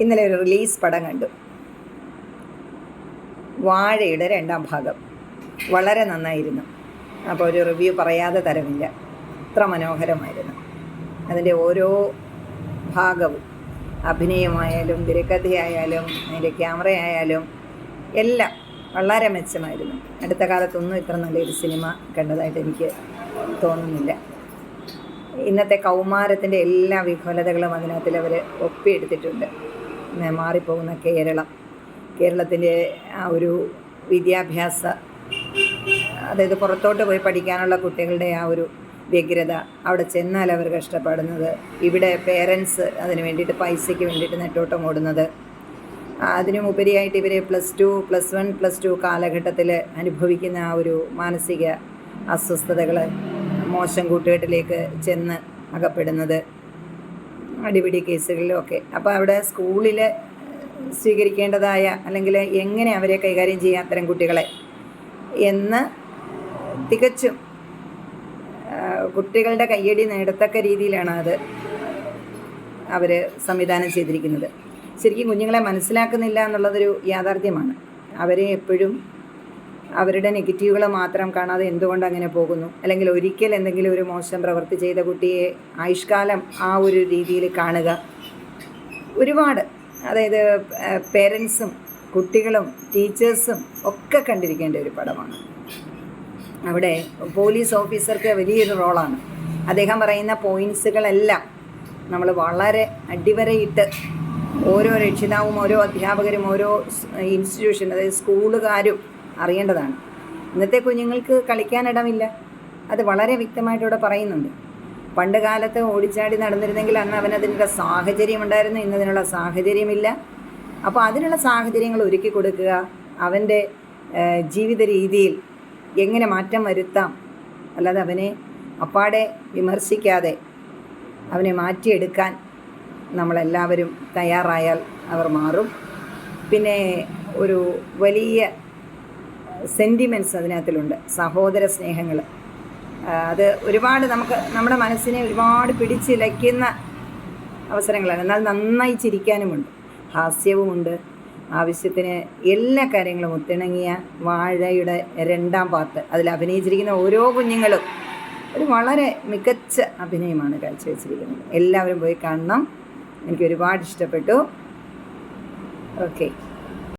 ഇന്നലെ ഒരു റിലീസ് പടം കണ്ടു. വാഴയുടെ 2ാം ഭാഗം വളരെ നന്നായിരുന്നു. അപ്പോൾ ഒരു റിവ്യൂ പറയാതെ തരമില്ല. അത്ര മനോഹരമായിരുന്നു. അതിൻ്റെ ഓരോ ഭാഗവും, അഭിനയമായാലും തിരക്കഥയായാലും അതിൻ്റെ ക്യാമറയായാലും എല്ലാം വളരെ മെച്ചമായിരുന്നു. അടുത്ത കാലത്തൊന്നും ഇത്ര നല്ലൊരു സിനിമ കണ്ടതായിട്ട് എനിക്ക് തോന്നുന്നില്ല. ഇന്നത്തെ കൗമാരത്തിൻ്റെ എല്ലാ വിഫലതകളും അതിനകത്തിൽ അവർ ഒപ്പിയെടുത്തിട്ടുണ്ട്. മാറിപ്പോകുന്ന കേരളത്തിൻ്റെ ആ ഒരു വിദ്യാഭ്യാസ, അതായത് പുറത്തോട്ട് പോയി പഠിക്കാനുള്ള കുട്ടികളുടെ ആ ഒരു വ്യഗ്രത, അവിടെ ചെന്നാൽ അവർ കഷ്ടപ്പെടുന്നത്, ഇവിടെ പേരൻസ് അതിന് വേണ്ടിയിട്ട് പൈസയ്ക്ക് വേണ്ടിയിട്ട് നെട്ടോട്ടം ഓടുന്നത്, അതിനുമുപരിയായിട്ട് ഇവർ +1 +2 കാലഘട്ടത്തിൽ അനുഭവിക്കുന്ന ആ ഒരു മാനസിക അസ്വസ്ഥതകൾ, മോശം കൂട്ടുകെട്ടിലേക്ക് ചെന്ന് അകപ്പെടുന്നത്, അടിപിടി കേസുകളിലൊക്കെ. അപ്പോൾ അവിടെ സ്കൂളിൽ സ്വീകരിക്കേണ്ടതായ, അല്ലെങ്കിൽ എങ്ങനെ അവരെ കൈകാര്യം ചെയ്യാം അത്തരം കുട്ടികളെ എന്ന് തികച്ചും കുട്ടികളുടെ കയ്യടി നേടത്തക്ക രീതിയിലാണ് അത് അവർ സംവിധാനം ചെയ്തിരിക്കുന്നത്. ശരിക്കും കുഞ്ഞുങ്ങളെ മനസ്സിലാക്കുന്നില്ല എന്നുള്ളതൊരു യാഥാർത്ഥ്യമാണ്. അവരെ എപ്പോഴും അവരുടെ നെഗറ്റീവുകൾ മാത്രം കാണാതെ എന്തുകൊണ്ട് അങ്ങനെ പോകുന്നു, അല്ലെങ്കിൽ ഒരിക്കൽ എന്തെങ്കിലും ഒരു മോശം പ്രവൃത്തി ചെയ്ത കുട്ടിയെ ആയുഷ്കാലം ആ ഒരു രീതിയിൽ കാണുക. ഒരുപാട്, അതായത് പേരൻസും കുട്ടികളും ടീച്ചേഴ്സും ഒക്കെ കണ്ടിരിക്കേണ്ട ഒരു പടമാണ്. അവിടെ പോലീസ് ഓഫീസർക്ക് വലിയൊരു റോളാണ്. അദ്ദേഹം പറയുന്ന പോയിൻറ്റ്സുകളെല്ലാം നമ്മൾ വളരെ അടിവരയിട്ട് ഓരോ രക്ഷിതാവും, ഓരോ അധ്യാപകരും, ഓരോ ഇൻസ്റ്റിറ്റ്യൂഷൻ, അതായത് സ്കൂളുകാരും അറിയേണ്ടതാണ്. ഇന്നത്തെ കുഞ്ഞുങ്ങൾക്ക് കളിക്കാനിടമില്ല. അത് വളരെ വ്യക്തമായിട്ടിവിടെ പറയുന്നുണ്ട്. പണ്ട് കാലത്ത് ഓടിച്ചാടി നടന്നിരുന്നെങ്കിൽ അന്ന് അവനതിനുള്ള സാഹചര്യം ഉണ്ടായിരുന്നു. ഇന്നതിനുള്ള സാഹചര്യമില്ല. അപ്പോൾ അതിനുള്ള സാഹചര്യങ്ങൾ ഒരുക്കി കൊടുക്കുക, അവൻ്റെ ജീവിത രീതിയിൽ എങ്ങനെ മാറ്റം വരുത്താം, അല്ലാതെ അവനെ അപ്പാടെ വിമർശിക്കാതെ അവനെ മാറ്റിയെടുക്കാൻ നമ്മളെല്ലാവരും തയ്യാറായാൽ അവർ മാറും. പിന്നെ ഒരു വലിയ സെൻറ്റിമെൻറ്റ്സ് അതിനകത്തിലുണ്ട്, സഹോദര സ്നേഹങ്ങൾ. അത് ഒരുപാട് നമ്മുടെ മനസ്സിനെ ഒരുപാട് പിടിച്ചിലയ്ക്കുന്ന അവസരങ്ങളാണ്. എന്നാൽ നന്നായി ചിരിക്കാനുമുണ്ട്, ഹാസ്യവുമുണ്ട്, ആവശ്യത്തിന് എല്ലാ കാര്യങ്ങളും ഒത്തിണങ്ങിയ വാഴയുടെ 2ാം പാർട്ട്. അതിൽ അഭിനയിച്ചിരിക്കുന്ന ഓരോ കുഞ്ഞുങ്ങളും ഒരു വളരെ മികച്ച അഭിനയമാണ് കാഴ്ചവെച്ചിരിക്കുന്നത്. എല്ലാവരും പോയി കാണണം. എനിക്ക് ഒരുപാട് ഇഷ്ടപ്പെട്ടു. ഓക്കെ.